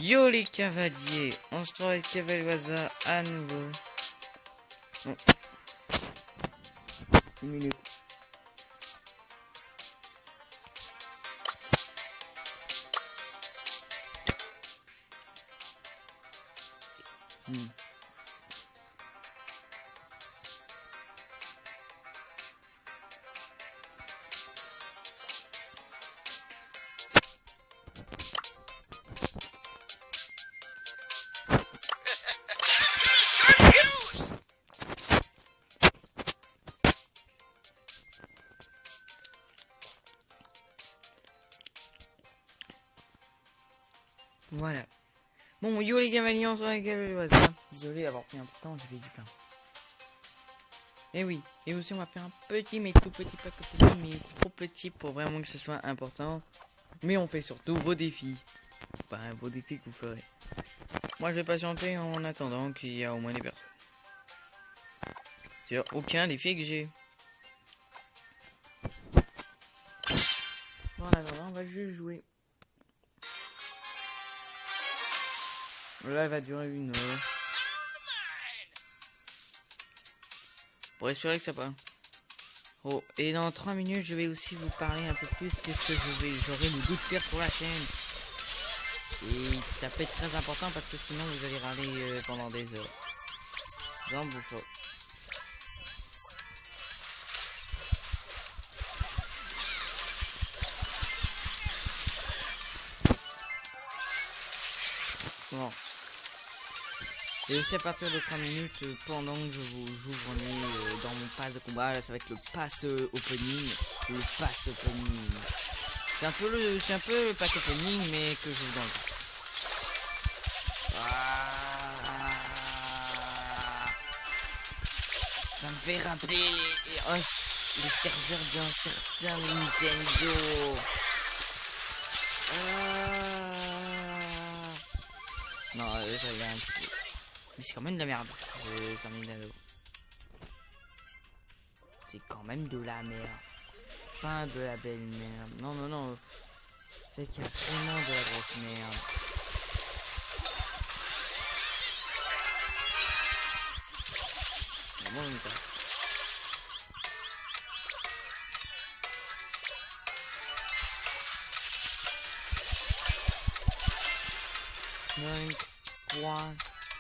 Yo les cavaliers, on se trouve avec Cavalier à nouveau. Bon. Une minute. Voilà. Bon, yo les cavaliers, on se retrouve avec Cavalier. Désolé d'avoir pris un peu de temps, j'avais du pain. Et oui, et aussi on va faire un petit, mais tout petit, pas tout petit, mais trop petit pour vraiment que ce soit important. Mais on fait surtout vos défis. Enfin, vos défis que vous ferez. Moi je vais patienter en attendant qu'il y a au moins des personnes. C'est aucun défi que j'ai. Voilà, on va juste jouer. Là, elle va durer 1 heure. Pour espérer que ça passe. Oh, et dans 3 minutes, je vais aussi vous parler un peu plus de ce que j'aurai le goût de faire pour la chaîne. Et ça peut être très important parce que sinon vous allez râler pendant des heures. J'en bouffe. Bon. Et aussi à partir de 3 minutes, pendant que j'ouvre dans mon pass de combat, là, ça va être le pass opening. Le pass opening. C'est un peu le pack opening, mais que j'ouvre dans le pass. Ah, ça me fait rappeler les serveurs d'un certain Nintendo. Non, ça y est un petit peu. Mais c'est quand même de la merde. C'est quand même de la merde. Pas de la belle merde. Non, non, non. C'est qu'il y a vraiment de la grosse merde. Bon, on y passe.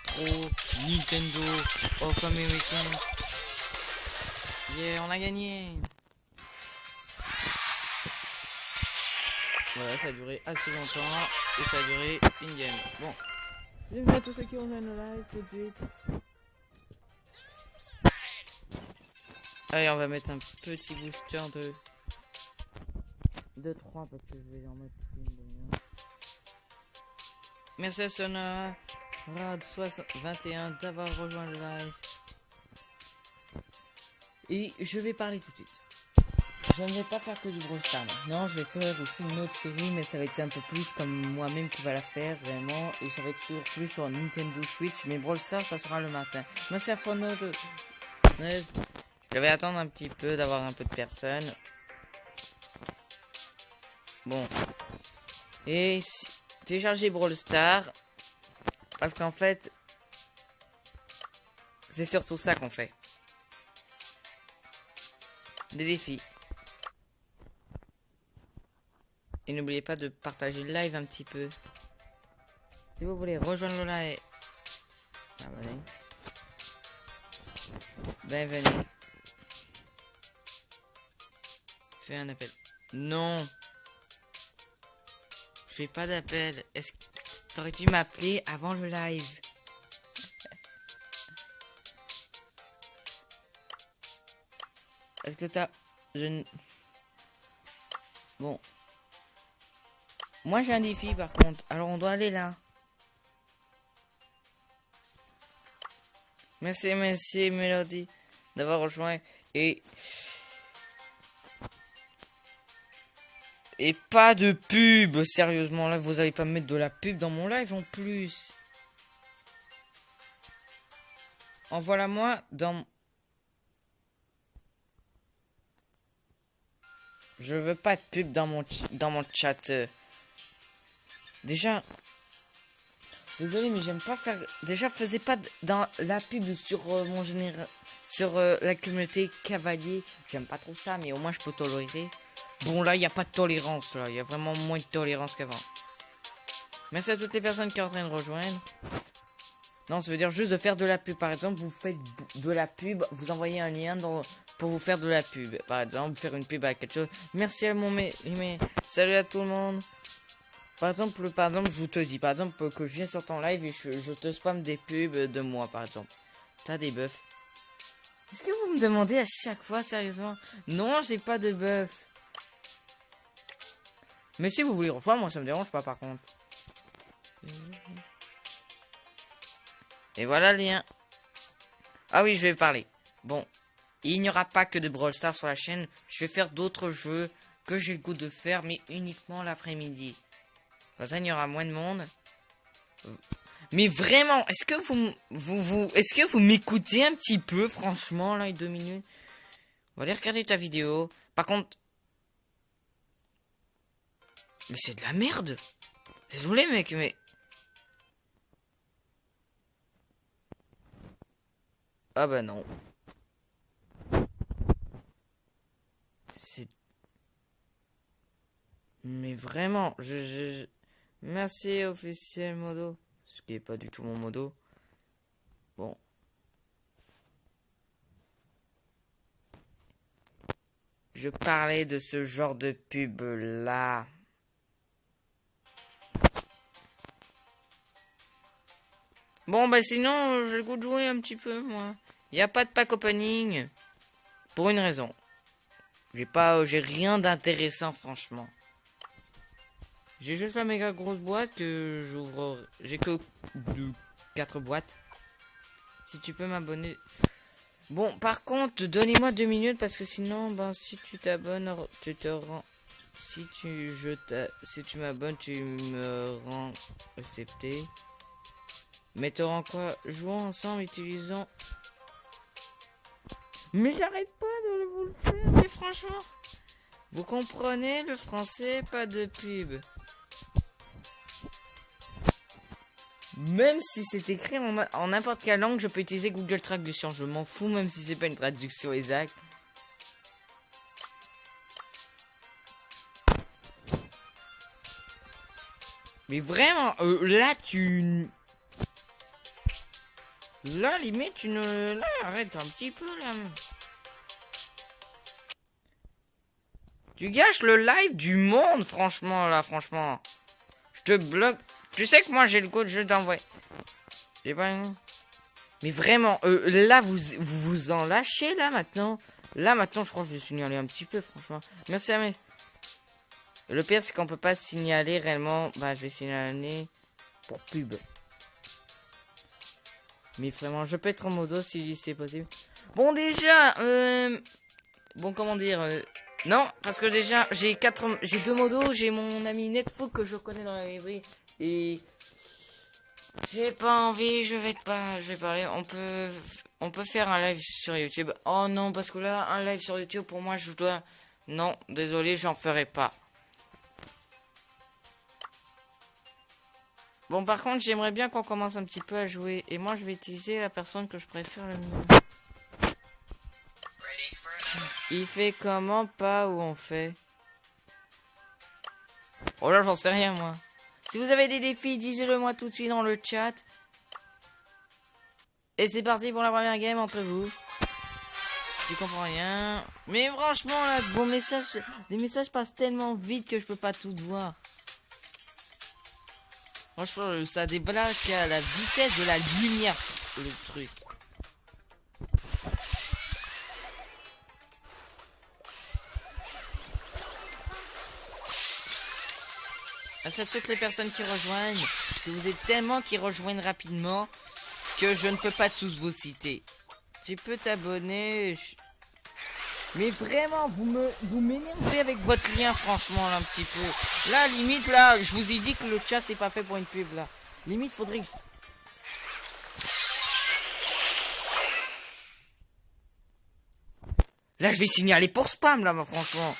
Trop Nintendo of American. Yeah, on a gagné. Voilà, ça a duré assez longtemps et ça a duré une game. Bon, bienvenue à tous ceux qui rejoignent le live tout de suite. Allez, on va mettre un petit booster de 3 parce que je vais en mettre une demi-heure. Merci à Sonora Rad 21 d'avoir rejoint le live. Et je vais parler tout de suite. Je ne vais pas faire que du Brawl Stars. Non, je vais faire aussi une autre série, mais ça va être un peu plus comme moi-même qui va la faire, vraiment. Et ça va être plus sur Nintendo Switch. Mais Brawl Stars, ça sera le matin. Merci à Phono de... Je vais attendre un petit peu d'avoir un peu de personnes. Bon. Et télécharger Brawl Stars. Parce qu'en fait, c'est surtout ça qu'on fait. Des défis. Et n'oubliez pas de partager le live un petit peu. Si vous voulez rejoindre le live, abonnez. Bienvenue. Fais un appel. Non. Je fais pas d'appel. Est-ce que t'aurais dû m'appeler avant le live? Est-ce que t'as... Bon. Moi j'ai un défi par contre. Alors on doit aller là. Merci Mélodie d'avoir rejoint. Et pas de pub. Sérieusement là vous allez pas me mettre de la pub dans mon live en plus. Envoie-la-moi dans... Je veux pas de pub dans mon chat. Déjà, Désolé, mais j'aime pas faire... Déjà, faisais pas dans la pub sur mon général... Sur la communauté cavalier. J'aime pas trop ça, mais au moins je peux tolérer. Bon, là, il n'y a pas de tolérance, là. Il y a vraiment moins de tolérance qu'avant. Merci à toutes les personnes qui sont en train de rejoindre. Non, ça veut dire juste de faire de la pub. Par exemple, vous faites de la pub, vous envoyez un lien pour vous faire de la pub. Par exemple, faire une pub à quelque chose. Merci à mon... Salut à tout le monde. Par exemple, je vous te dis, par exemple, que je viens sur ton live et je te spam des pubs de moi, par exemple. T'as des bœufs. Est-ce que vous me demandez à chaque fois, sérieusement? Non, j'ai pas de bœuf. Mais si vous voulez rejoindre, moi ça me dérange pas par contre. Et voilà le lien. Ah oui, je vais parler. Bon, il n'y aura pas que de Brawl Stars sur la chaîne. Je vais faire d'autres jeux que j'ai le goût de faire, mais uniquement l'après-midi. Comme ça, il y aura moins de monde. Mais vraiment, est-ce que est-ce que vous m'écoutez un petit peu, franchement, là, 2 minutes? On va aller regarder ta vidéo. Par contre... Mais c'est de la merde. Désolé, mec, mais... Ah bah non. C'est... Mais vraiment, Merci, officiel modo. Ce qui est pas du tout mon modo. Bon. Je parlais de ce genre de pub là. Bon bah sinon j'ai le goût de jouer un petit peu moi. Il n'y a pas de pack opening. Pour une raison. J'ai rien d'intéressant franchement. J'ai juste la méga grosse boîte que j'ouvre. J'ai que 4 boîtes. Si tu peux m'abonner. Bon, par contre, donnez-moi 2 minutes parce que sinon, ben, si tu t'abonnes, tu te rends. Si tu m'abonnes, tu me rends accepté. Mais te rends quoi? Jouons ensemble, utilisons. Mais j'arrête pas de vous le faire, mais franchement. Vous comprenez le français, pas de pub. Même si c'est écrit en n'importe quelle langue, je peux utiliser Google Traduction. Je m'en fous, même si c'est pas une traduction exacte. Mais vraiment, là, Là, limite, Là, arrête un petit peu, là. Tu gâches le live du monde, franchement, là, franchement. Je te bloque. Tu sais que moi, j'ai le code, je t'envoie. J'ai pas... Mais vraiment, là, vous en lâchez, là, maintenant. Là, maintenant, je crois que je vais signaler un petit peu, franchement. Merci, Amé. Le pire, c'est qu'on peut pas signaler réellement. Bah, je vais signaler pour pub. Mais vraiment, je peux être en modo si c'est possible. Bon, déjà, bon, comment dire... Non, parce que déjà, j'ai 2 modos. J'ai mon ami Netflix que je connais dans la librairie. Et... J'ai pas envie, je vais parler. On peut faire un live sur YouTube. Oh non, parce que là, un live sur YouTube, pour moi, je dois... Non, désolé, j'en ferai pas. Bon, par contre, j'aimerais bien qu'on commence un petit peu à jouer. Et moi, je vais utiliser la personne que je préfère le mieux. Il fait comment, pas où on fait? Oh là, j'en sais rien, moi. Si vous avez des défis, disez-le moi tout de suite dans le chat. Et c'est parti pour la première game entre vous. Je comprends rien. Mais franchement, là, les messages passent tellement vite que je peux pas tout voir. Franchement, ça débloque à la vitesse de la lumière, le truc. Merci à toutes les personnes qui rejoignent. Vous êtes tellement qui rejoignent rapidement que je ne peux pas tous vous citer. Tu peux t'abonner. Mais vraiment, vous m'énervez avec votre lien, franchement, là, un petit peu. Là, limite, là, je vous ai dit que le chat n'est pas fait pour une pub, là. Limite, faudrait que... Là, je vais signaler pour spam, là, bah, franchement.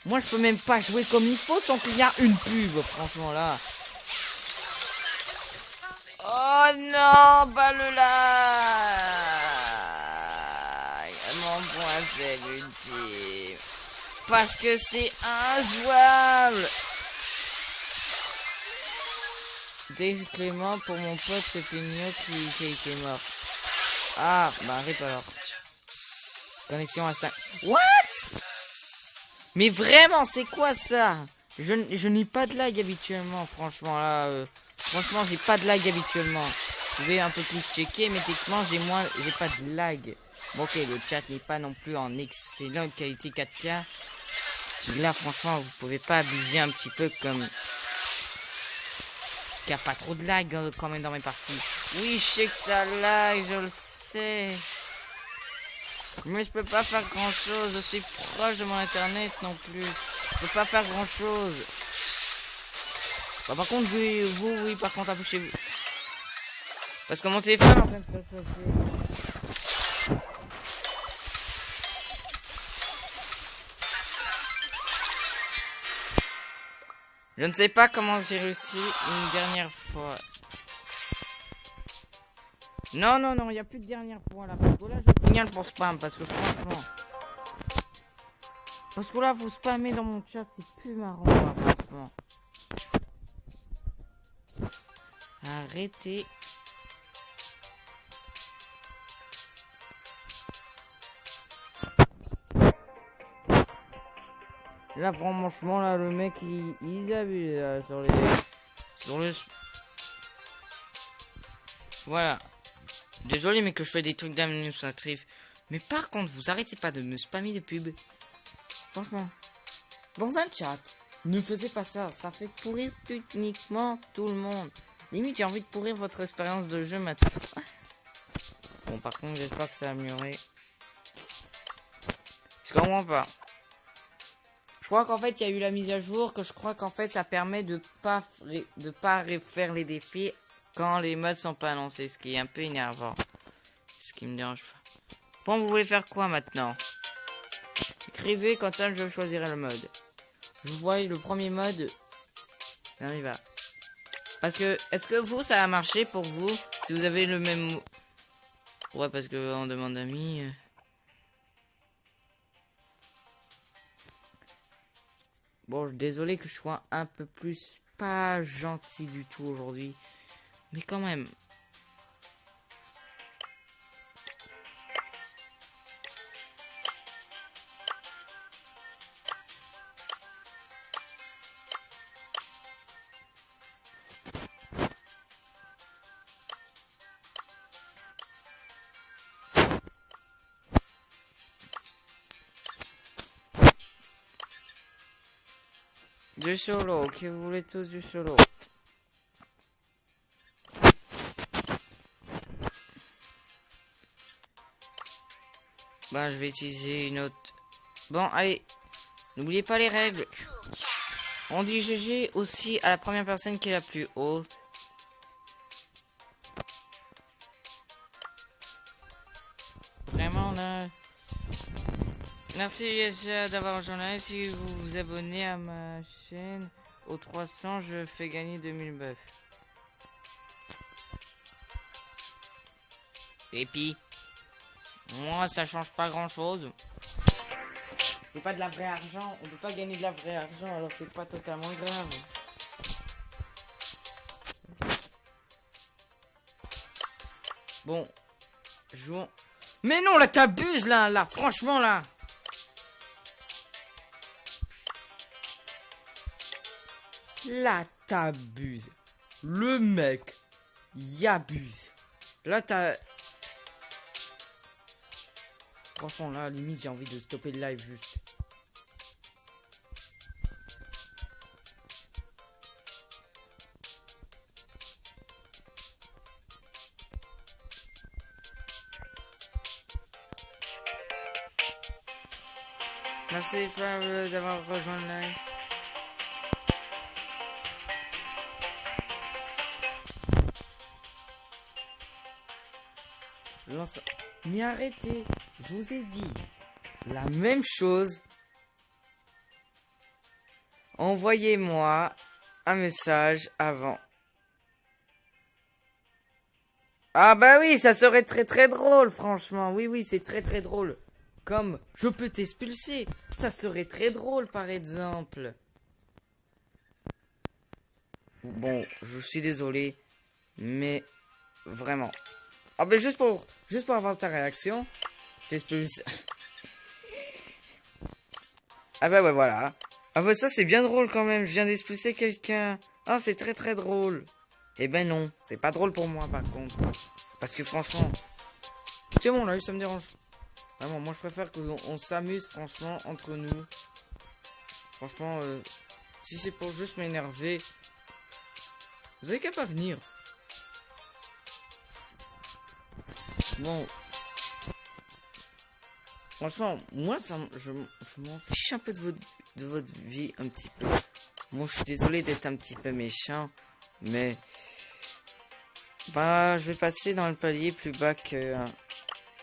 Moi, je peux même pas jouer comme il faut sans qu'il y a une pub, franchement, là. Oh non, pas le lag. Mon point faible ultime. Parce que c'est injouable. Dès Clément pour mon pote c'est Pigno qui a été mort. Ah, bah rip alors. Connexion à 5. What? Mais vraiment, c'est quoi ça? Je n'ai pas de lag habituellement, franchement là. Franchement, j'ai pas de lag habituellement. Vous pouvez un peu plus checker, mais techniquement, j'ai pas de lag. Bon, ok, le chat n'est pas non plus en excellente qualité 4K. Là, franchement, vous pouvez pas abuser un petit peu comme... Il n'y a pas trop de lag quand même dans mes parties. Oui, je sais que ça lag, je le sais. Mais je peux pas faire grand chose. Je suis proche de mon internet non plus. Je peux pas faire grand chose. Bah, par contre, oui, par contre, approchez-vous. Parce que mon téléphone est en train de se chauffer. Je ne sais pas comment j'ai réussi une dernière fois. Non, non, non, il n'y a plus de dernière fois là. Parce que là, je signale pour spam. Parce que franchement. Parce que là, vous spammez dans mon chat, c'est plus marrant, là, franchement. Arrêtez. Là, franchement, là, le mec, il abuse là, sur le. Voilà. Désolé, mais que je fais des trucs d'administratif. Mais par contre, vous arrêtez pas de me spammer de pub. Franchement. Dans un chat, ne faisez pas ça. Ça fait pourrir techniquement tout le monde. Limite, j'ai envie de pourrir votre expérience de jeu maintenant. Bon, par contre, j'espère que ça a amélioré. Je comprends pas. Je crois qu'en fait, il y a eu la mise à jour, que je crois qu'en fait, ça permet de pas refaire les défis quand les modes sont pas annoncés, ce qui est un peu énervant. Ce qui me dérange pas. Bon, vous voulez faire quoi maintenant? Écrivez, quand ça, je choisirai le mode. Je vois le premier mode. On y va. Parce que, est-ce que vous, ça a marché pour vous? Si vous avez le même... Ouais, parce que on demande ami. Bon, désolé que je sois un peu plus pas gentil du tout aujourd'hui. Mais quand même. Du solo, ok, vous voulez tous du solo. Bah, je vais utiliser une autre. Bon, allez. N'oubliez pas les règles. On dit GG aussi à la première personne qui est la plus haute. Vraiment, là. Merci USA d'avoir rejoint. Si vous vous abonnez à ma chaîne, aux 300, je fais gagner 2000 buffs. Et puis, moi, ça change pas grand chose. C'est pas de la vraie argent. On peut pas gagner de la vraie argent, alors c'est pas totalement grave. Bon, jouons. Mais non, là, t'abuses, là, franchement, là. Là, t'abuses. Le mec, y abuse. Là, t'as... Franchement, là, limite, j'ai envie de stopper le live, juste. Merci, Fab, d'avoir rejoint le live. Mais arrêtez, je vous ai dit la même chose. Envoyez-moi un message avant. Ah bah oui, ça serait très très drôle, franchement. Oui, oui, c'est très très drôle. Comme je peux t'expulser. Ça serait très drôle, par exemple. Bon, je suis désolé, mais vraiment. Ah ben juste pour avoir ta réaction, je t'expulse. Ah bah ouais, voilà. Ah bah ça c'est bien drôle quand même, je viens d'expulser quelqu'un. Ah c'est très très drôle. Eh ben non, c'est pas drôle pour moi par contre. Parce que franchement, quittez mon œil, ça me dérange. Vraiment, moi je préfère qu'on s'amuse franchement entre nous. Franchement, si c'est pour juste m'énerver, vous avez qu'à pas venir. Bon, franchement, moi je m'en fiche un peu de votre vie un petit peu. Moi je suis désolé d'être un petit peu méchant, mais bah je vais passer dans le palier plus bas que...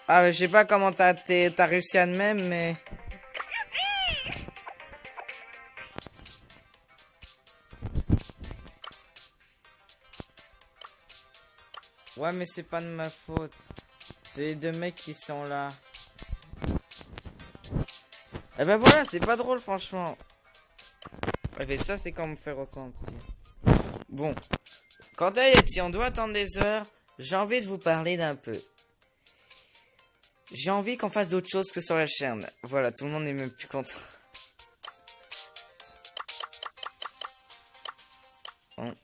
Ah, je sais pas comment t'as réussi à de même, mais... Ouais, mais c'est pas de ma faute. C'est les deux mecs qui sont là. Eh ben voilà, c'est pas drôle, franchement. Ouais, mais ça, c'est quand me fait ressentir. Bon. Quant à Yeti, si on doit attendre des heures, j'ai envie de vous parler d'un peu. J'ai envie qu'on fasse d'autres choses que sur la chaîne. Voilà, tout le monde est même plus content. Hein.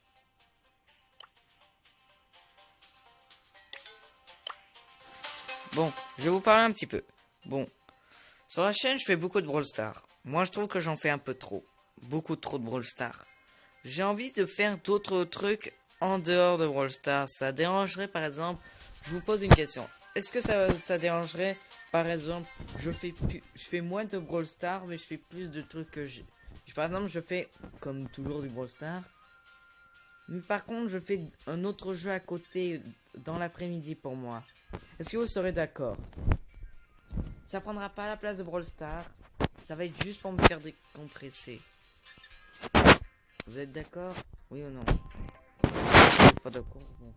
Bon, je vais vous parler un petit peu. Bon, sur la chaîne, je fais beaucoup de Brawl Stars. Moi, je trouve que j'en fais un peu trop. Beaucoup trop de Brawl Stars. J'ai envie de faire d'autres trucs en dehors de Brawl Stars. Ça dérangerait, par exemple, je vous pose une question. Est-ce que ça dérangerait, par exemple, je fais moins de Brawl Stars, mais je fais plus de trucs que j'ai. Par exemple, je fais, comme toujours, du Brawl Stars. Mais par contre, je fais un autre jeu à côté dans l'après-midi pour moi. Est-ce que vous serez d'accord? Ça prendra pas la place de Brawl Stars. Ça va être juste pour me faire décompresser. Vous êtes d'accord? Oui ou non? Vous êtes pas d'accord? Bon.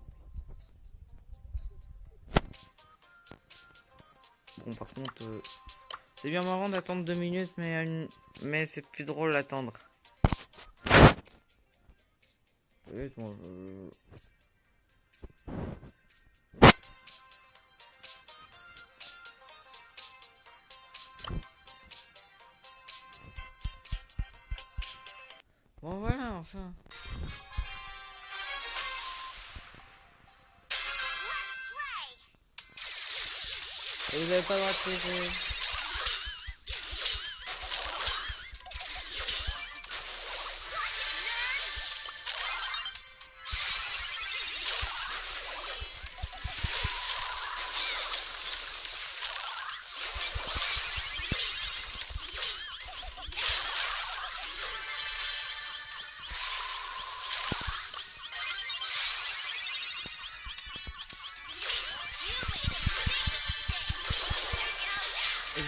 Bon, par contre, c'est bien marrant d'attendre 2 minutes, mais c'est plus drôle d'attendre. Oui, bon, bon, voilà, enfin. Et vous avez pas le droit de tirer.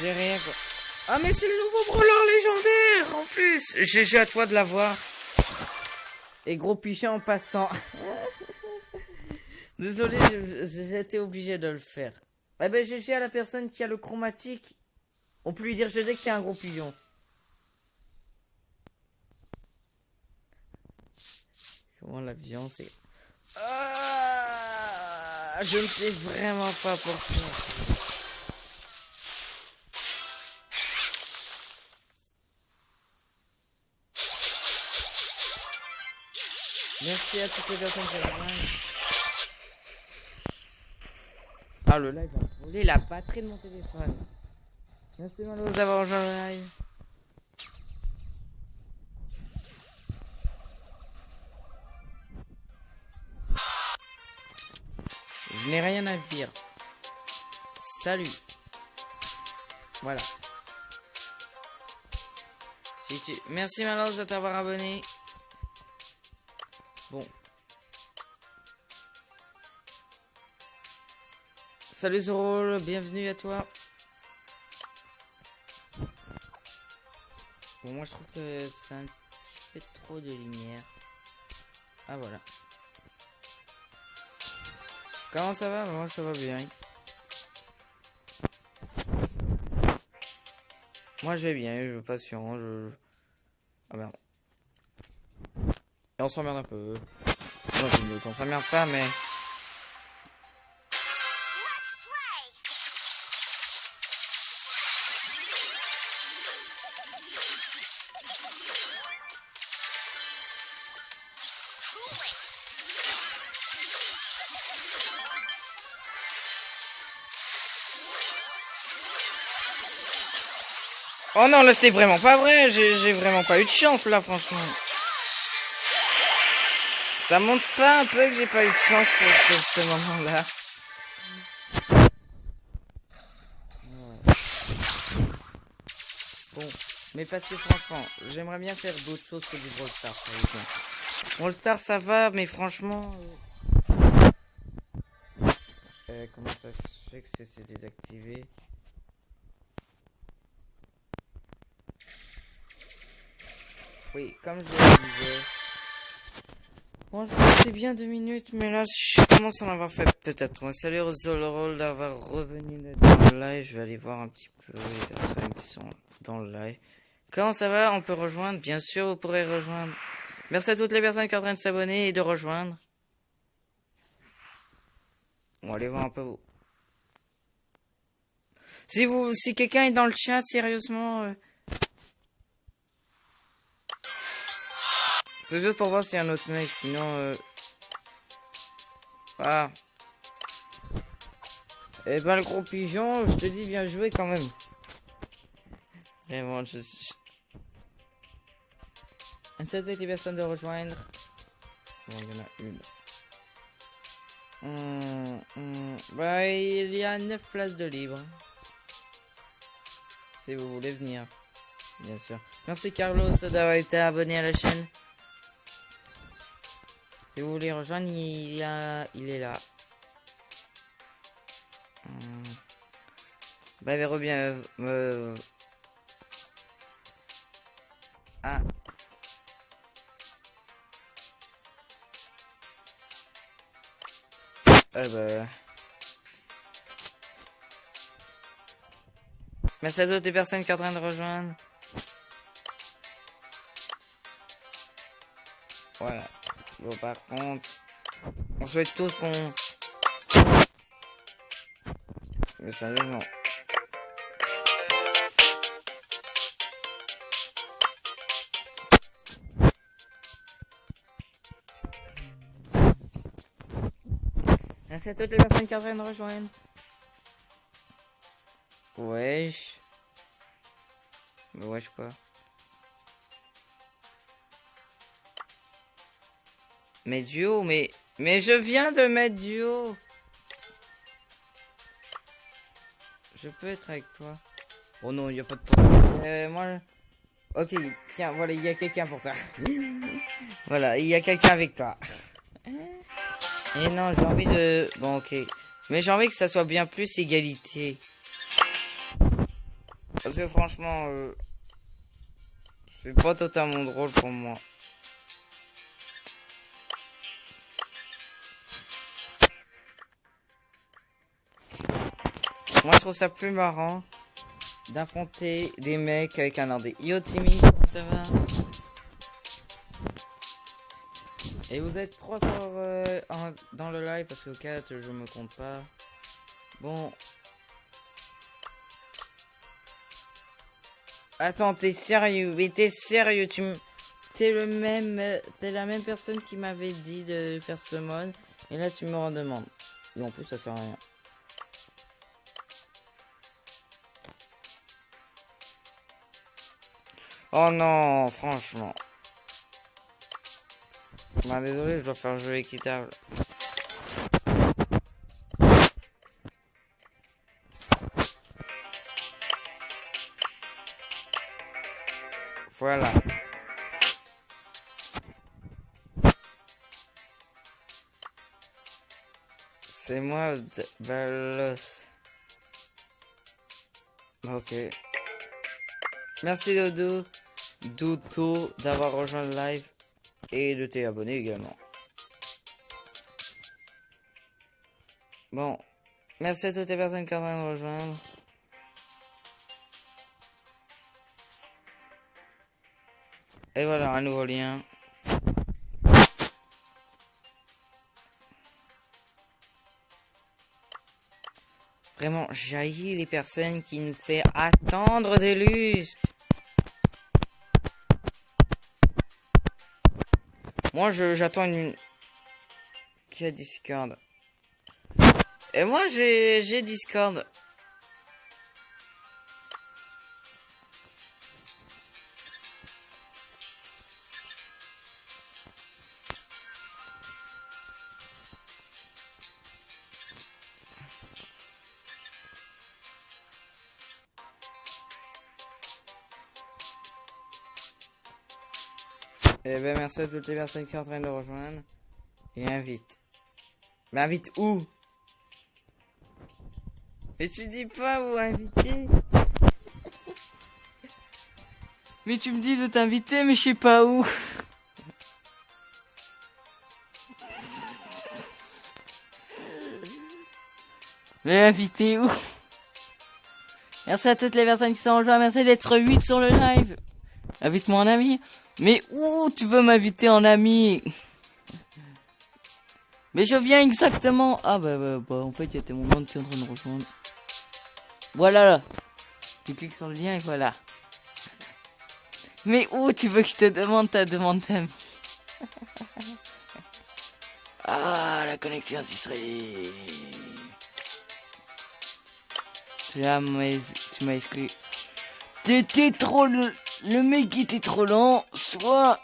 J'ai rien quoi. Ah mais c'est le nouveau brawler légendaire en plus. GG à toi de l'avoir. Et gros pichet en passant. Désolé, j'ai été obligé de le faire. Eh ben GG à la personne qui a le chromatique. On peut lui dire GG que t'es un gros pigeon. Comment la violence est... Ah, je ne sais vraiment pas pourquoi. Merci à toutes les personnes qui rejoignent. Ah, le live a volé la batterie de mon téléphone. Merci Malo d'avoir rejoint le live. Je n'ai rien à dire. Salut. Voilà. Merci Malo de t'avoir abonné. Bon. Salut Zoro, bienvenue à toi. Bon, moi je trouve que c'est un petit peu trop de lumière. Ah voilà. Comment ça va? Moi ça va bien. Moi je vais bien, je suis patient, Ah merde. Et on s'emmerde un peu. Non, c'est mieux qu'on s'emmerde pas, mais... Oh non, là c'est vraiment pas vrai, j'ai vraiment pas eu de chance là, franchement. Ça montre pas un peu que j'ai pas eu de chance pour ce moment-là. Bon, mais parce que franchement, j'aimerais bien faire d'autres choses que du Brawl Stars, sérieusement. Brawl Stars ça va, mais franchement... comment ça se fait que c'est désactivé? Oui, comme je le disais... Bon, c'est bien 2 minutes, mais là, je commence à en avoir fait peut-être. Salut aux rôle d'avoir revenu dans le live. Je vais aller voir un petit peu les personnes qui sont dans le live. Comment ça va? On peut rejoindre? Bien sûr, vous pourrez rejoindre. Merci à toutes les personnes qui sont en train de s'abonner et de rejoindre. On va aller voir un peu vous. Si quelqu'un est dans le chat, sérieusement... C'est juste pour voir s'il y a un autre mec, sinon... Voilà. Eh ben, le gros pigeon, je te dis bien joué quand même. Vraiment, je suis... Incite les personnes de rejoindre. Bon, il y en a une. Bah, il y a 9 places de libre. Si vous voulez venir. Bien sûr. Merci Carlos d'avoir été abonné à la chaîne. Si vous voulez rejoindre, il est là. Bah, verrou bien. Ah. Bah... Merci à toutes les personnes qui sont en train de rejoindre. Voilà. Bon, par contre, on souhaite tous qu'on... Mais sérieusement. Merci à toutes les personnes qui sont en train de rejoindre. Wesh. Mais wesh quoi. Mais duo, mais je viens de mettre duo. Je peux être avec toi. Oh non, il n'y a pas de problème. Moi... Ok, tiens, voilà, il y a quelqu'un pour toi. Voilà, il y a quelqu'un avec toi. Et non, j'ai envie de... Bon, ok. Mais j'ai envie que ça soit bien plus égalité. Parce que franchement, c'est pas totalement drôle pour moi. Moi, je trouve ça plus marrant d'affronter des mecs avec un indé. Yo, Timmy, comment ça va? Et vous êtes 3 joueurs dans le live parce que 4, je me compte pas. Bon. Attends, t'es sérieux? Mais t'es sérieux? T'es la même personne qui m'avait dit de faire ce mode. Et là, tu me redemandes. Et en plus, ça sert à rien. Oh non, franchement. Bah désolé, je dois faire un jeu équitable. Voilà. C'est moi, Balos. Ok. Merci Dodo d'avoir rejoint le live et de t'être abonné également. Bon, merci à toutes les personnes qui ont envie de nous rejoindre. Et voilà, un nouveau lien. Vraiment, j'haïs les personnes qui nous font attendre des lustres. Moi, j'attends une... Qui a Discord? Et moi, j'ai Discord. Eh ben, merci à toutes les personnes qui sont en train de rejoindre. Et invite. Mais invite où? Mais tu dis pas où inviter. Mais tu me dis de t'inviter, mais je sais pas où. Mais inviter où? Merci à toutes les personnes qui sont en joie. Merci d'être 8 sur le live. Invite-moi en ami. Mais où tu veux m'inviter en ami? Mais je viens exactement. Ah bah en fait il y a mon monde qui est en train de rejoindre. Voilà là. Tu cliques sur le lien et voilà. Mais où tu veux que je te demande ta demande d'amis? Ah, la connexion serait. Tu m'as exclu. T'étais trop le mec qui était trop lent. Soit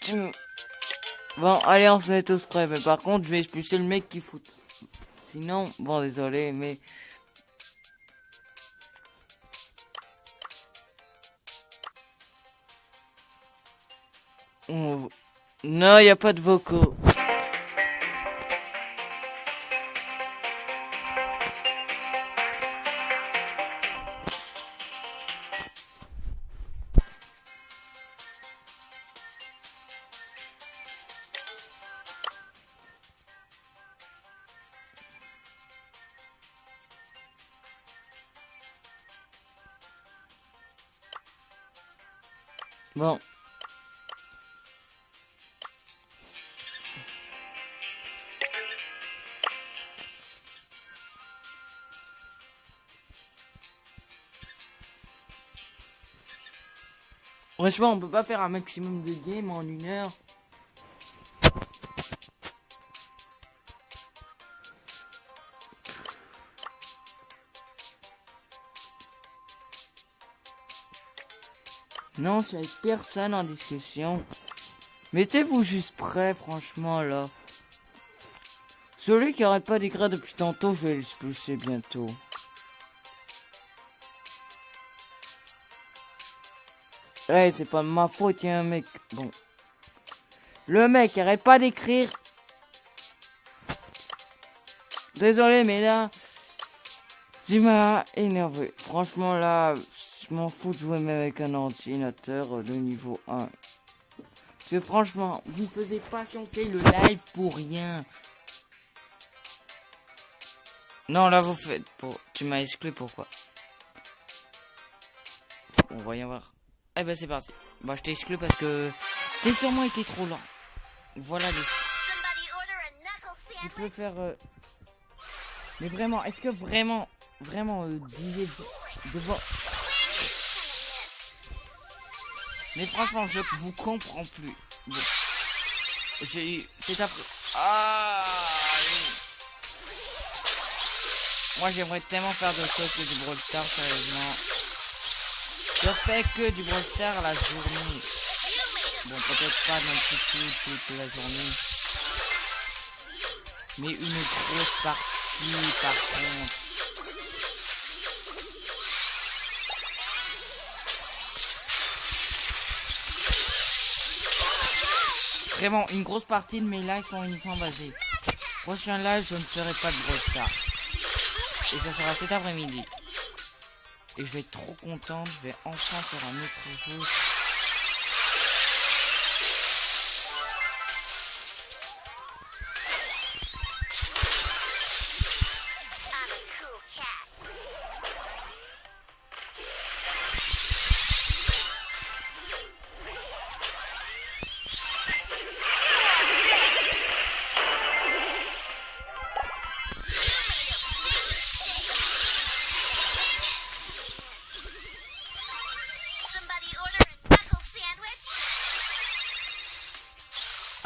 tu me... Bon, allez, on se met tous prêts. Mais par contre, je vais expulser le mec qui fout. Sinon, bon, désolé, mais... Non, y a pas de vocaux. Bon. Franchement, on peut pas faire un maximum de games en 1 heure. Non, c'est avec personne en discussion. Mettez-vous juste prêt, franchement, là. Celui qui arrête pas d'écrire depuis tantôt, je vais l'expulser bientôt. Ouais, c'est pas de ma faute, il y a un mec. Bon. Le mec arrête pas d'écrire. Désolé, mais là... Tu m'as énervé. Franchement, là, je m'en fous de jouer même avec un ordinateur de niveau 1. Parce que franchement, vous faisiez patienter le live pour rien. Non, là, vous faites pour... Tu m'as exclu, pourquoi? On va y voir. Eh ben, c'est parti. Bah, je t'ai exclu parce que... T'es sûrement été trop lent. Voilà les... Tu peux faire... Mais vraiment, est-ce que vraiment... disait devant... Mais franchement, je vous comprends plus. Bon. C'est après... Ah, moi, j'aimerais tellement faire d'autres choses que du Brawl Stars, sérieusement. Je fais que du Brawl Stars la journée. Bon, peut-être pas non plus toute la journée. Mais une grosse partie, par contre. Vraiment, une grosse partie de mes lives sont uniquement basés. Prochain live, je ne ferai pas de Brawl Stars. Et ça sera cet après-midi. Et je vais être trop content, je vais enfin faire un autre jeu.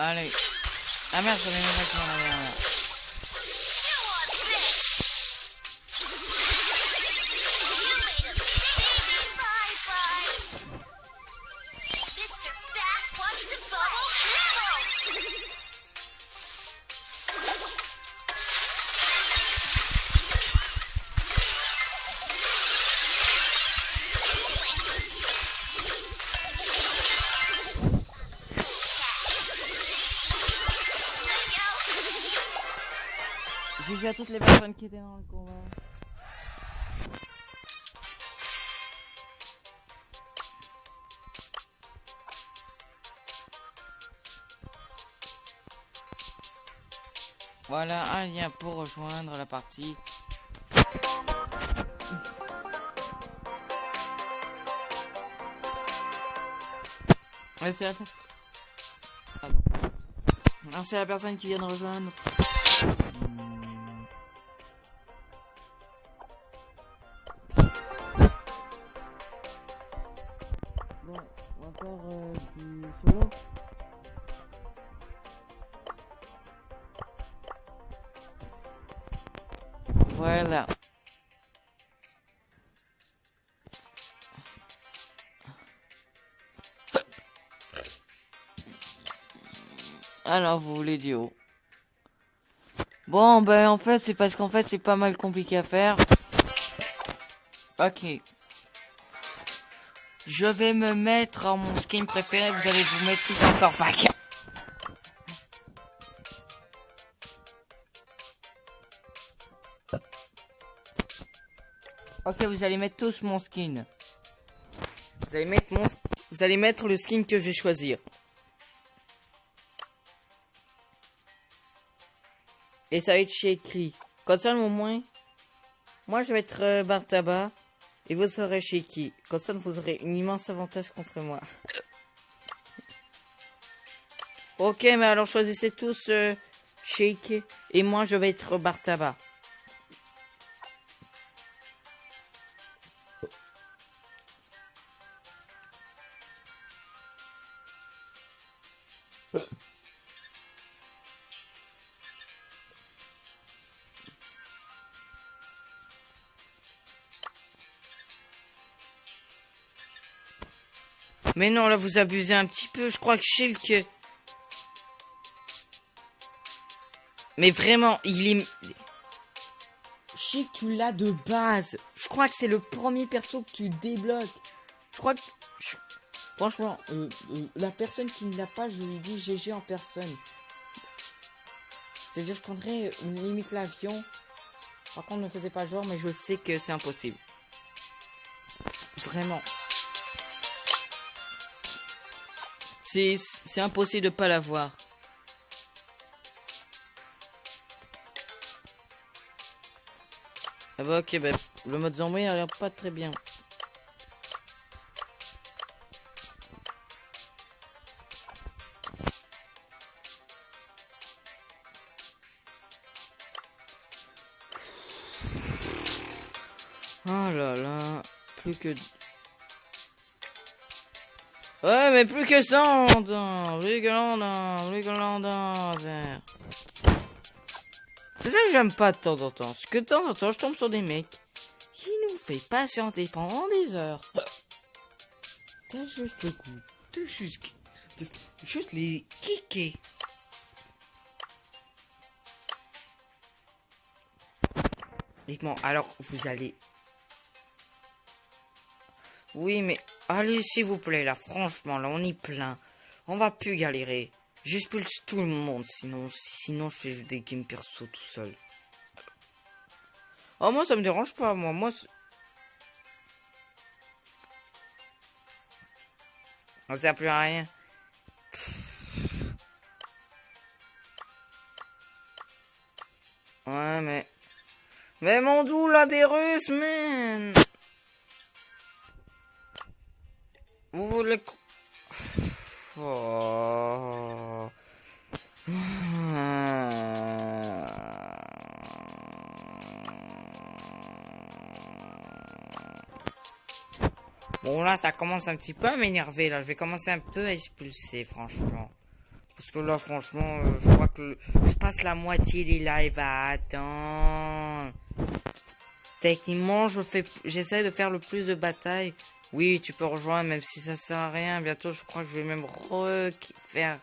Allez. Ah merde, j'avais même pas qui en avait un là. GG à toutes les personnes qui étaient dans le combat. Voilà un lien pour rejoindre la partie. Ouais, c'est la personne. Pardon. Alors, c'est la personne qui vient de rejoindre. Bon, on va faire du solo. Voilà. Alors, vous voulez duo. Bon, ben, en fait, c'est parce qu'en fait, c'est pas mal compliqué à faire. Ok. Je vais me mettre en mon skin préféré. Vous allez vous mettre tous encore vague. Ok, vous allez mettre tous mon skin. Vous allez mettre le skin que je vais choisir. Et ça va être chez écrit. Comme ça, au moins, moi je vais être Bartaba. Et vous serez chez qui. Comme ça, vous aurez un immense avantage contre moi. Ok, mais alors choisissez tous Shake. Et moi, je vais être Bartaba. Mais non, là, vous abusez un petit peu. Je crois que Shilk... Mais vraiment, il est... Shilk, tu l'as de base. Je crois que c'est le premier perso que tu débloques. Je crois que... Franchement, la personne qui ne l'a pas, je lui dis GG en personne. C'est-à-dire, je prendrais limite l'avion. Par contre, ne faisais pas genre, mais je sais que c'est impossible. Vraiment. C'est impossible de pas l'avoir. Ah bah ok, bah, le mode zombie a l'air pas très bien. Oh là là, plus que... Ouais, mais plus que 100, plus que l'on vert. C'est ça que j'aime pas de temps en temps. Parce que de temps en temps, je tombe sur des mecs qui nous fait patienter pendant des heures. T'as juste le coup. T'as juste les kicker. Dites-moi, alors vous allez... Oui, mais allez, s'il vous plaît, là, franchement, là, on est plein. On va plus galérer. J'expulse tout le monde, sinon je fais des games perso tout seul. Oh, moi, ça me dérange pas, moi, on sert plus à rien. Ouais, mais mon doux, là, des Russes, man. Vous voulez... Oh. Bon là ça commence un petit peu à m'énerver là, je vais commencer un peu à expulser franchement. Parce que là, franchement, je crois que je passe la moitié des lives à attendre. Techniquement, j'essaie de faire le plus de batailles. Oui, tu peux rejoindre, même si ça sert à rien. Bientôt, je crois que je vais même refaire.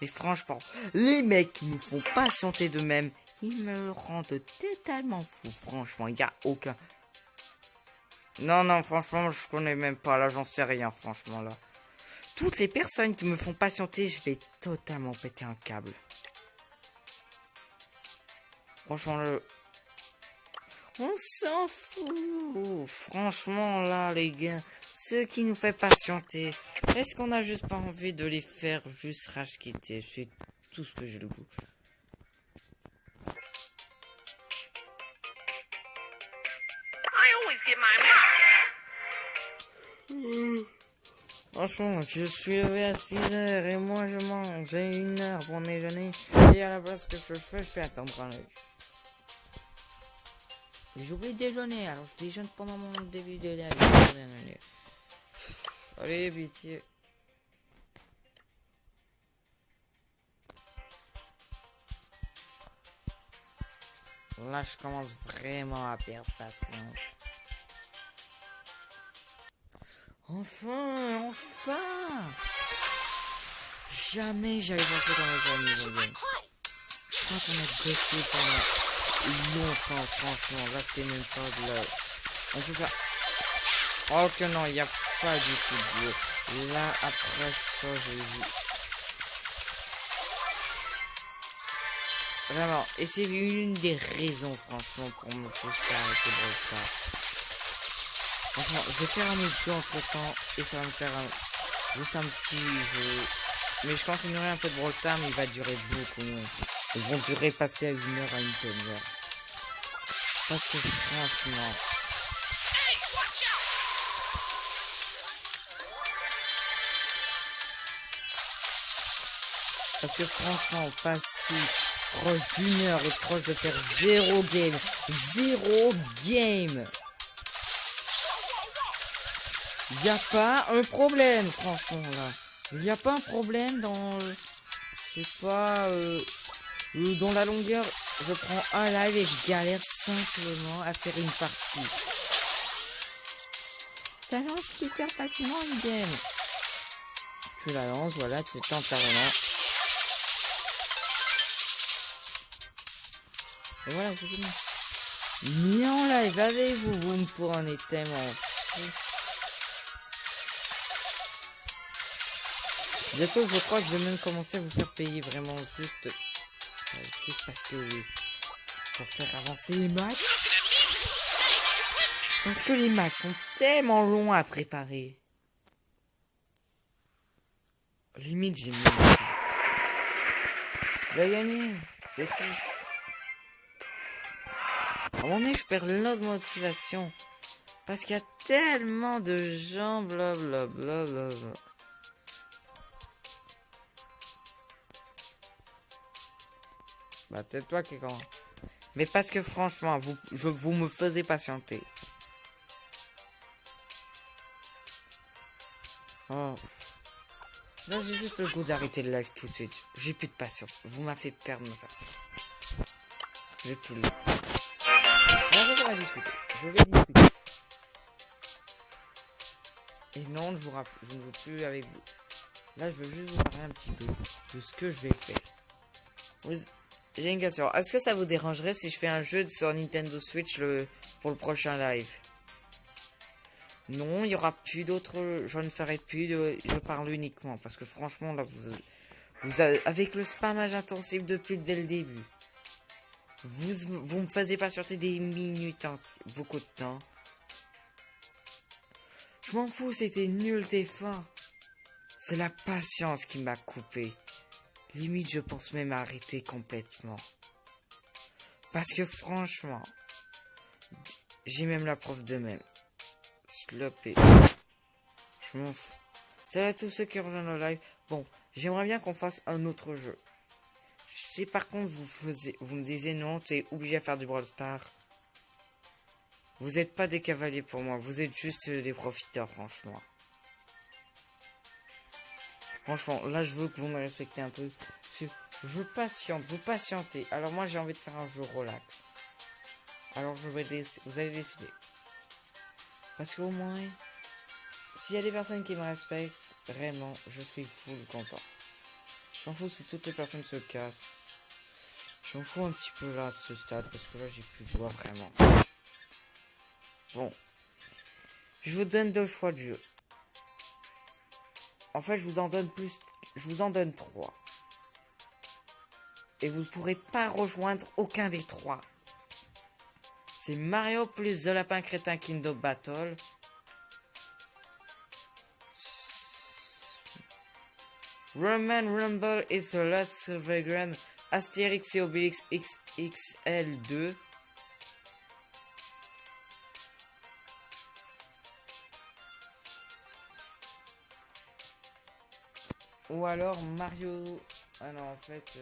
Mais franchement, les mecs qui nous font patienter de même, ils me rendent totalement fou. Franchement, il n'y a aucun... Non, franchement, je connais même pas. Là, j'en sais rien, franchement, là. Toutes les personnes qui me font patienter, je vais totalement péter un câble. Franchement, on s'en fout. Franchement, là, les gars, ceux qui nous font patienter, est-ce qu'on a juste pas envie de les faire juste rage quitter? C'est tout ce que j'ai le goût. Franchement, je suis levé à 6 heures et moi je mange. J'ai 1 heure pour déjeuner. Et à la place que je fais attendre un œil. J'oublie de déjeuner, alors je déjeune pendant mon début de la vie. Allez, pitié. Là, je commence vraiment à perdre patience. Enfin. Jamais j'allais passer dans les amis, les gars. Je crois qu'on a gossé pendant longtemps, franchement. Là, c'était même pas de là. On peut faire... Oh que non, il n'y a pas du tout de jeu. Là, après ça, j'ai vu. Vraiment, et c'est une des raisons, franchement, pour me pousser à arrêter Brawl Stars. Franchement, je vais faire un autre jeu entre temps, et ça va me faire juste un petit jeu. Mais je continuerai un peu de Brawl Stars, mais il va durer beaucoup moins. Ils vont durer passer à 1 heure à une demi-heure. Parce que franchement... Parce que franchement, passer proche d'1 heure et proche de faire 0 game. 0 game. Y a pas un problème, franchement, là. Y a pas un problème dans... je sais pas... dans la longueur, je prends un live et je galère simplement à faire une partie. Ça lance super facilement une game. Tu la lances, voilà, tu tentes carrément. Et voilà, c'est fini. Mais en live avec vous, vous me prenez tellement. Bientôt, je crois que je vais même commencer à vous faire payer vraiment juste parce que oui. Pour faire avancer les matchs. Parce que les matchs sont tellement longs à préparer. Limite, j'ai mis. Je vais gagner. C'est tout. À un moment donné, je perds notre motivation. Parce qu'il y a tellement de gens, blablabla. Bah, c'est toi qui commence. Mais parce que franchement, vous me faisiez patienter. Oh. Là, j'ai juste le goût d'arrêter le live tout de suite. J'ai plus de patience. Vous m'avez fait perdre ma patience. J'ai plus le... Là, on va discuter. Je vais discuter. Et non, je ne veux plus avec vous. Là, je veux juste vous parler un petit peu de ce que je vais faire. J'ai une question. Est-ce que ça vous dérangerait si je fais un jeu sur Nintendo Switch pour le prochain live? Non, il n'y aura plus d'autres... Je ne ferai plus de... Je parle uniquement. Parce que franchement, là, vous avez... Avec le spammage intensif depuis dès le début. Vous me faisiez patienter des minutes, beaucoup de temps. Je m'en fous, c'était nul tes fins. C'est la patience qui m'a coupé. Limite, je pense même à arrêter complètement. Parce que franchement, j'ai même la preuve de même. Sloppé. Je m'en fous. Salut à tous ceux qui rejoignent le live. Bon, j'aimerais bien qu'on fasse un autre jeu. Si par contre vous me disiez non, t'es obligé à faire du Brawl Stars. Vous n'êtes pas des cavaliers pour moi, vous êtes juste des profiteurs, franchement. Franchement, là, je veux que vous me respectez un peu. Je patiente, vous patientez. Alors moi, j'ai envie de faire un jeu relax. Alors vous allez décider. Parce qu'au moins, s'il y a des personnes qui me respectent, vraiment, je suis full content. Je m'en fous si toutes les personnes se cassent. Je m'en fous un petit peu là à ce stade parce que là j'ai plus de joie vraiment. Bon. Je vous donne 2 choix de jeu. En fait, je vous en donne 3. Et vous ne pourrez pas rejoindre aucun des 3. C'est Mario plus The Lapin Crétin Kingdom Battle. Roman Rumble is the Last Survivor. Astérix et Obélix XXL2. Ou alors Mario... Ah non, en fait...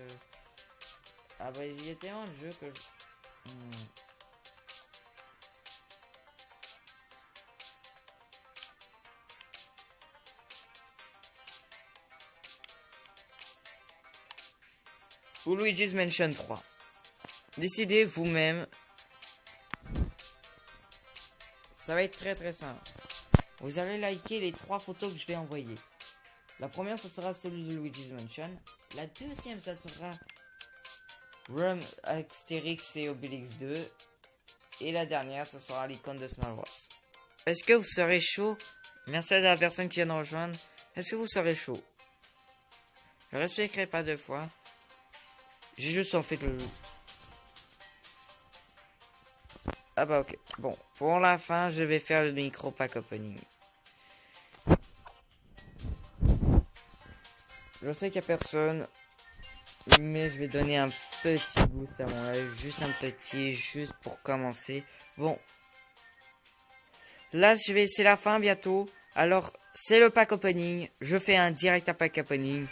Ah bah il y a tellement de jeux que... Ou Luigi's Mansion 3. Décidez vous-même. Ça va être très très simple. Vous allez liker les 3 photos que je vais envoyer. La première, ce sera celui de Luigi's Mansion. La deuxième, ça sera Rum Astérix et Obélix 2. Et la dernière, ce sera l'icône de Smash Bros. Est-ce que vous serez chaud? Merci à la personne qui vient de rejoindre. Est-ce que vous serez chaud? Je ne respecterai pas 2 fois. J'ai juste en fait le... Ah bah ok. Bon, pour la fin, je vais faire le micro pack opening. Je sais qu'il n'y a personne, mais je vais donner un petit boost à mon live, juste un petit, juste pour commencer. Bon, là c'est la fin bientôt, alors c'est le pack opening, je fais un direct à pack opening.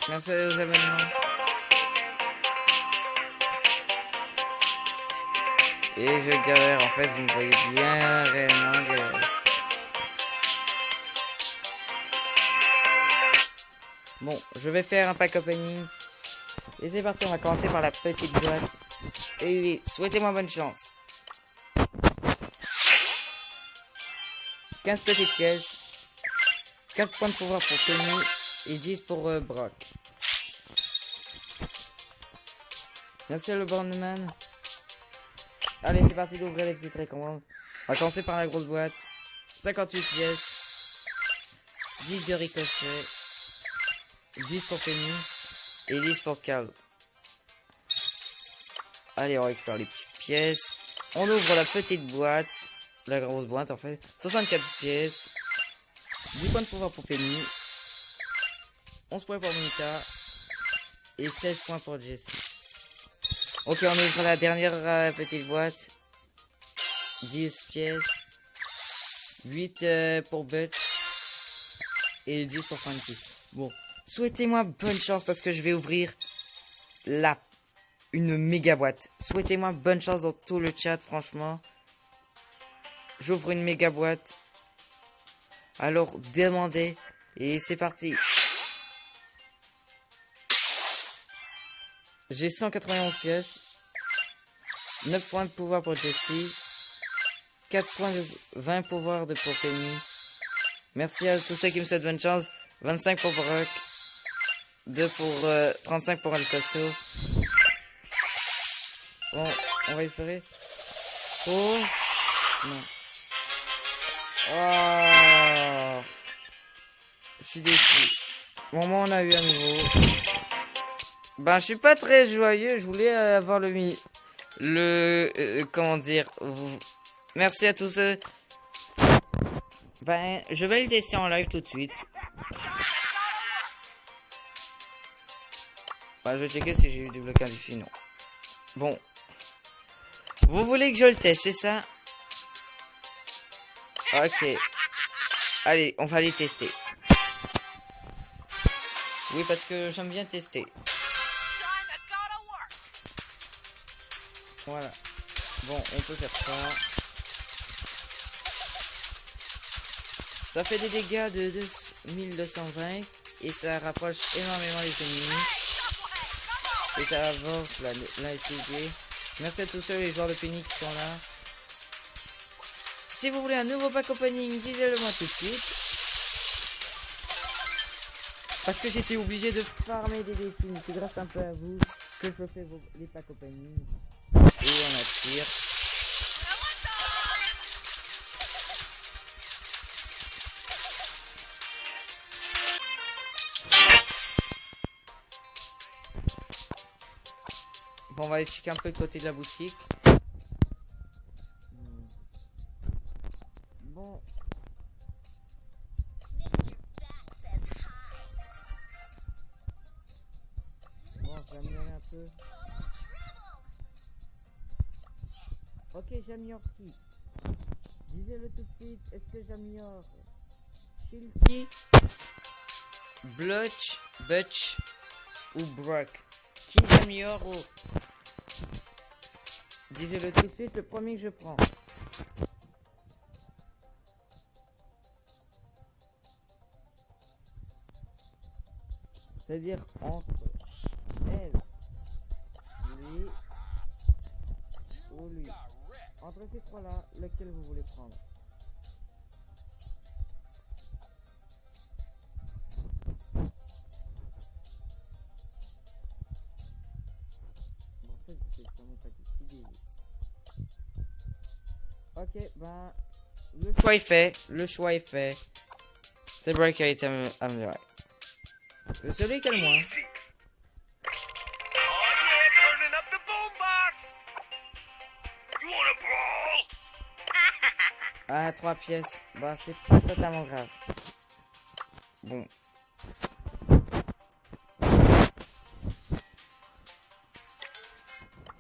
Merci aux abonnements. Et je galère, en fait, vous me voyez bien réellement galère. Bon, je vais faire un pack opening. Et c'est parti, on va commencer par la petite boîte. Et souhaitez-moi bonne chance. 15 petites pièces. 15 points de pouvoir pour Kenny. Et 10 pour Brock. Merci à le Bornman. Allez, c'est parti d'ouvrir les petites récompenses. On va commencer par la grosse boîte. 58 pièces. 10 de ricochet. 10 pour Penny. Et 10 pour Carl. Allez, on récupère les petites pièces. On ouvre la petite boîte. La grosse boîte en fait. 64 pièces. 10 points de pouvoir pour Penny. 11 points pour Minita. Et 16 points pour Jessie. Ok, on ouvre la dernière petite boîte. 10 pièces. 8 pour Butch. Et 10 pour Frankie. Bon, souhaitez-moi bonne chance parce que je vais ouvrir une méga boîte. Souhaitez-moi bonne chance dans tout le chat, franchement. J'ouvre une méga boîte. Alors, demandez. Et c'est parti. J'ai 191 pièces. 9 points de pouvoir pour Jessie. 4 points de 20 pouvoirs pour Penny. Merci à tous ceux qui me souhaitent bonne chance. 25 pour Brock. 2 pour 35 pour El Costo. Bon, on va espérer. Oh non. Oh, je suis déçu. Moment on a eu à nouveau. Ben je suis pas très joyeux. Je voulais avoir comment dire. Merci à tous ceux. Ben je vais le tester en live tout de suite. Ben je vais checker si j'ai eu du blocage du fil. Non. Bon. Vous voulez que je le teste, c'est ça? Ok. Allez, on va les tester. Oui, parce que j'aime bien tester. Voilà. Bon, on peut faire ça. Ça fait des dégâts de 1220 et ça rapproche énormément les ennemis. Et ça avance la SSD. Merci à tous ceux les joueurs de Penny qui sont là. Si vous voulez un nouveau pack opening, dites-le moi tout de suite. Parce que j'étais obligé de farmer des défis. C'est grâce un peu à vous que je fais les packs opening. Et on attire. Bon, on va aller checker un peu le côté de la boutique. Bon. Bon, je vais améliorer un peu. Ok, j'améliore qui? Disez-le tout de suite. Est-ce que j'améliore Shilky, Blotch, Butch ou Brock? Qui j'améliore? Disez-le tout de suite, le premier que je prends. C'est-à-dire entre elle, lui ou lui. Entre ces trois-là, lequel vous voulez prendre? Bon, en fait, c'est vraiment pas décidé. Ok, ben, le choix est fait. Le choix est fait. C'est Brock qui a été amélioré. C'est celui qui a le moins. Ah, 3 pièces. Bah, c'est pas totalement grave. Bon.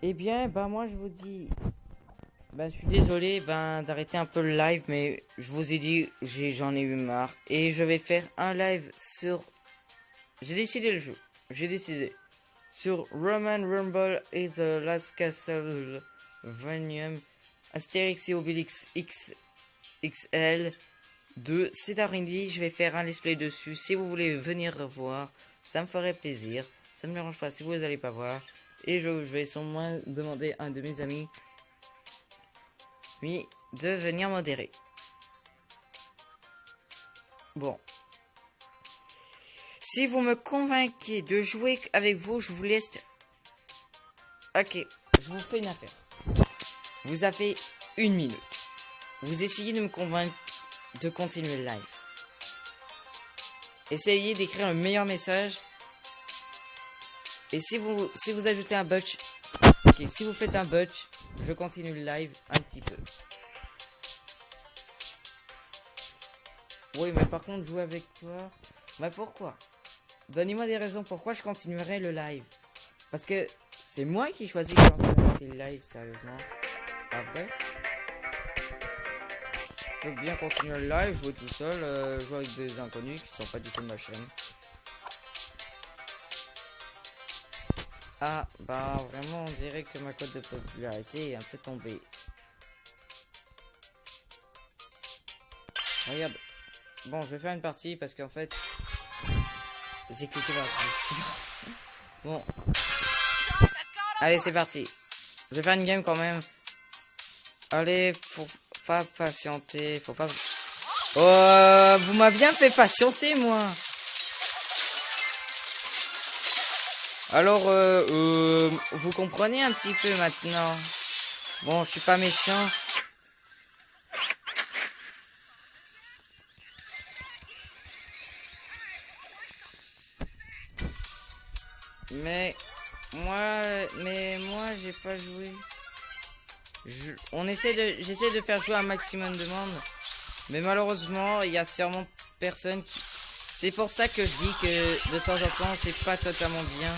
Eh bien, bah, moi, je vous dis... Bah, je suis désolé, d'arrêter un peu le live, mais je vous ai dit, j'en ai eu marre. Et je vais faire un live sur... J'ai décidé le jeu. J'ai décidé. Sur Roman Rumble et The Last Castle Vanium, Astérix et Obélix XL 2, c'est Arindy. Je vais faire un let's play dessus. Si vous voulez venir voir, ça me ferait plaisir. Ça me dérange pas si vous n'allez pas voir. Et je vais sûrement demander à un de mes amis de venir modérer. Bon. Si vous me convainquez de jouer avec vous, je vous laisse... Ok, je vous fais une affaire. Vous avez 1 minute. Vous essayez de me convaincre de continuer le live. Essayez d'écrire le meilleur message. Et si vous ajoutez un butch... Ok, si vous faites un butch, je continue le live un petit peu. Oui, mais par contre, jouer avec toi... Bah pourquoi? Donnez-moi des raisons pourquoi je continuerai le live. Parce que c'est moi qui choisis quand je fais le live, sérieusement. Pas vrai? Je peux bien continuer le live, jouer tout seul, jouer avec des inconnus qui sont pas du tout de ma chaîne. Ah, bah vraiment, on dirait que ma cote de popularité est un peu tombée. Regarde. Bon, je vais faire une partie parce qu'en fait... J'ai cliqué partie. Bon. Allez, c'est parti. Je vais faire une game quand même. Allez, faut pas patienter. Faut pas... Oh, vous m'avez bien fait patienter, moi. Alors, vous comprenez un petit peu maintenant. Bon, je suis pas méchant. Mais moi j'ai pas joué. J'essaie de faire jouer un maximum de monde, mais malheureusement il y a sûrement personne qui... C'est pour ça que je dis que de temps en temps c'est pas totalement bien.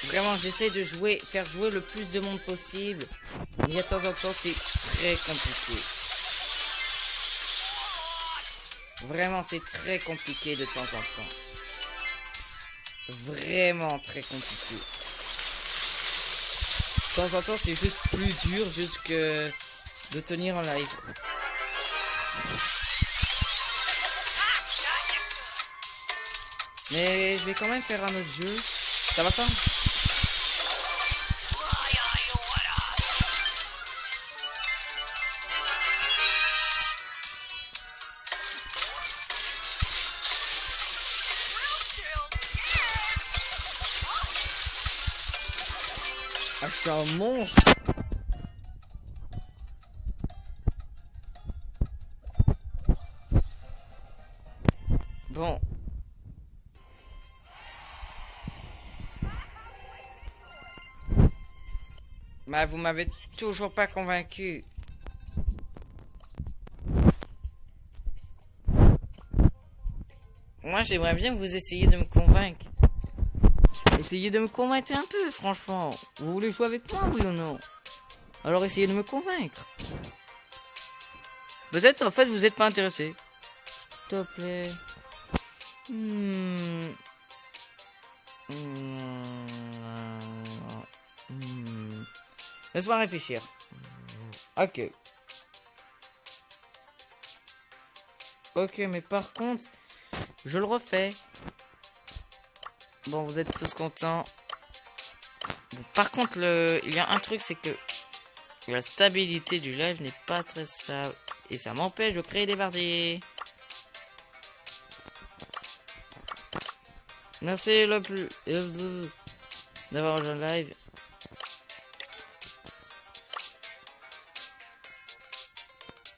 Vraiment, j'essaie de faire jouer le plus de monde possible. Mais de temps en temps, c'est très compliqué. Vraiment, c'est très compliqué de temps en temps. Vraiment très compliqué. De temps en temps, c'est juste plus dur juste que de tenir en live. Mais je vais quand même faire un autre jeu. Ça va pas? Ah, je suis un monstre. Bon. Bah, vous m'avez toujours pas convaincu. Moi, j'aimerais bien que vous essayiez de me convaincre. Essayez de me convaincre un peu, franchement. Vous voulez jouer avec moi, oui ou non? Alors essayez de me convaincre. Peut-être, en fait, vous n'êtes pas intéressé. S'il te plaît. Laisse-moi réfléchir. Ok. Ok, mais par contre, je le refais. Bon, vous êtes tous contents. Bon, par contre, il y a un truc, c'est que la stabilité du live n'est pas très stable. Et ça m'empêche de créer des parties. Merci le plus d'avoir rejoint le live.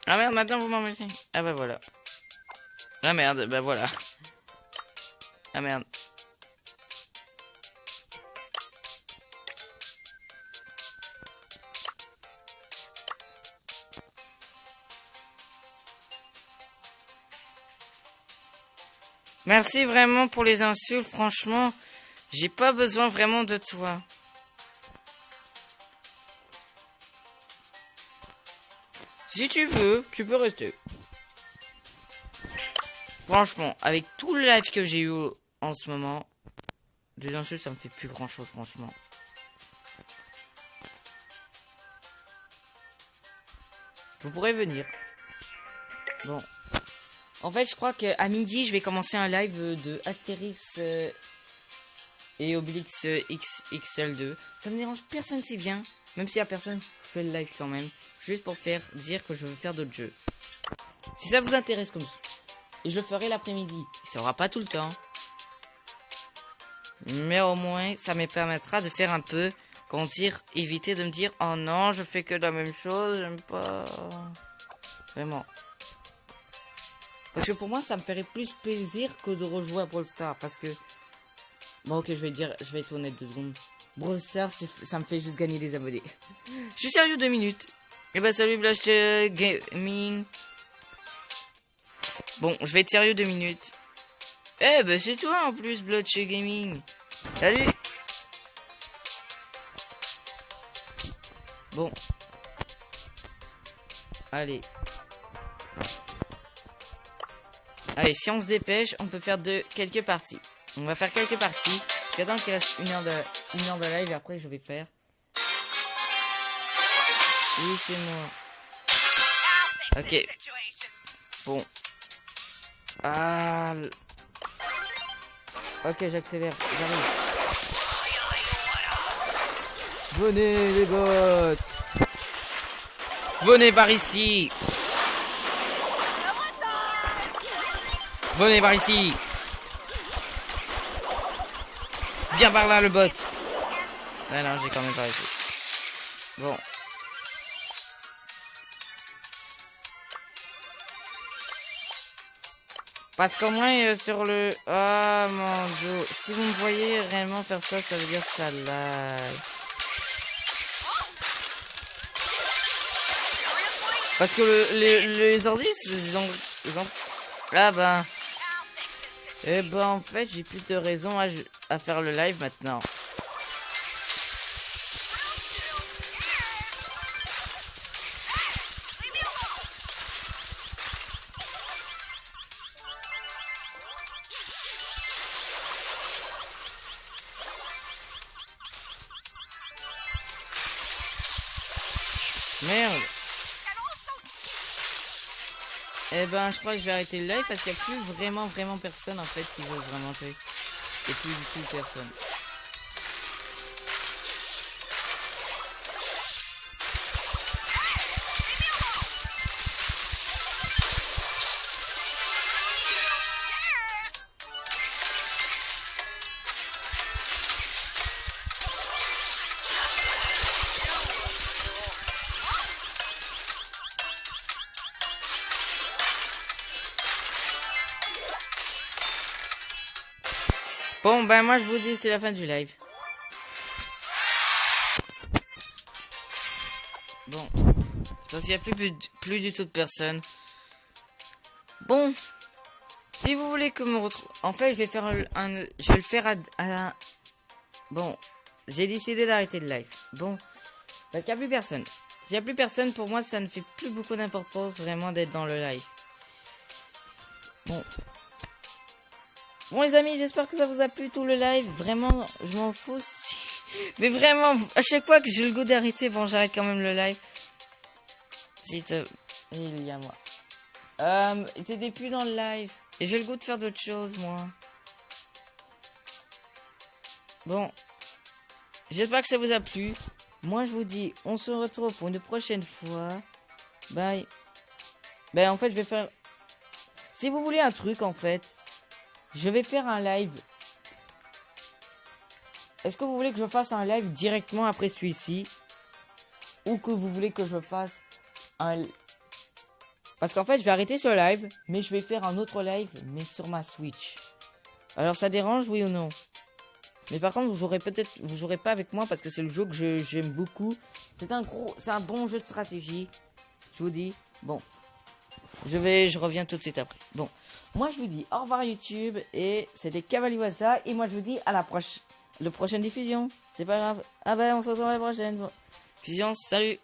Ah merde, maintenant vous m'embêtez. Ah bah voilà. Ah merde, bah voilà. Ah merde. Merci vraiment pour les insultes, franchement. J'ai pas besoin vraiment de toi. Si tu veux, tu peux rester. Franchement, avec tout le live que j'ai eu en ce moment, des insultes, ça me fait plus grand chose, franchement. Vous pourrez venir. Bon. En fait, je crois qu'à midi, je vais commencer un live de Astérix et Obélix XXL2. Ça me dérange, personne s'y vient. Même s'il y a personne, je fais le live quand même. Juste pour dire que je veux faire d'autres jeux. Si ça vous intéresse comme ça. Et je le ferai l'après-midi. Ça aura pas tout le temps. Mais au moins, ça me permettra de faire un peu. Comment dire, éviter de me dire, oh non, je fais que la même chose, j'aime pas. Vraiment. Parce que pour moi, ça me ferait plus plaisir que de rejouer à Brawl Stars. Parce que... Bon, ok, je vais être honnête 2 secondes. Brawl Stars, ça me fait juste gagner des abonnés. Je suis sérieux 2 minutes. Et bah salut Blush Gaming. Bon, je vais être sérieux 2 minutes. Eh bah c'est toi en plus, Blush Gaming. Salut. Bon. Allez. Allez, si on se dépêche, on peut faire quelques parties. On va faire quelques parties. J'attends qu'il reste une heure de live et après je vais faire. Oui, c'est moi. Ok. Bon. Ah. Ok, j'accélère. J'arrive. Venez les bots. Venez par ici. Venez par ici. Viens par là le bot. Ah non, j'ai quand même pas réussi. Bon. Parce qu'au moins sur le... Oh mon dieu. Si vous me voyez réellement faire ça, ça veut dire ça live. Parce que les ordi, ils ont... Ah ben... Eh ben en fait, j'ai plus de raison à faire le live maintenant. Merde. Eh ben, je crois que je vais arrêter le live parce qu'il n'y a plus vraiment personne en fait qui veut vraiment jouer. Et plus du tout personne. Bon, ben moi je vous dis, c'est la fin du live. Bon, parce qu'il n'y a plus du tout de personnes. Bon, si vous voulez que me retrouve... En fait, je vais faire je vais le faire à la... Bon, j'ai décidé d'arrêter le live. Bon, parce qu'il n'y a plus personne. S'il n'y a plus personne, pour moi, ça ne fait plus beaucoup d'importance vraiment d'être dans le live. Bon. Bon les amis, j'espère que ça vous a plu tout le live. Vraiment, je m'en fous. Mais vraiment, à chaque fois que j'ai le goût d'arrêter, bon, j'arrête quand même le live. Il y a moi. T'étais plus dans le live. Et j'ai le goût de faire d'autres choses, moi. Bon. J'espère que ça vous a plu. Moi, je vous dis, on se retrouve pour une prochaine fois. Bye. Ben, en fait, je vais faire... Si vous voulez un truc, en fait... Je vais faire un live. Est-ce que vous voulez que je fasse un live directement après celui-ci? Ou que vous voulez que je fasse un... Parce qu'en fait, je vais arrêter ce live. Mais je vais faire un autre live, mais sur ma Switch. Alors, ça dérange, oui ou non? Mais par contre, vous jouerez pas avec moi parce que c'est le jeu que j'aime beaucoup. C'est un bon jeu de stratégie. Je vous dis. Bon. Je reviens tout de suite après. Bon. Moi, je vous dis au revoir YouTube. Et c'était Cavaliwaza. Et moi, je vous dis à la prochaine diffusion. C'est pas grave. Ah ben, on se retrouve à la prochaine. Bon. Diffusion, salut.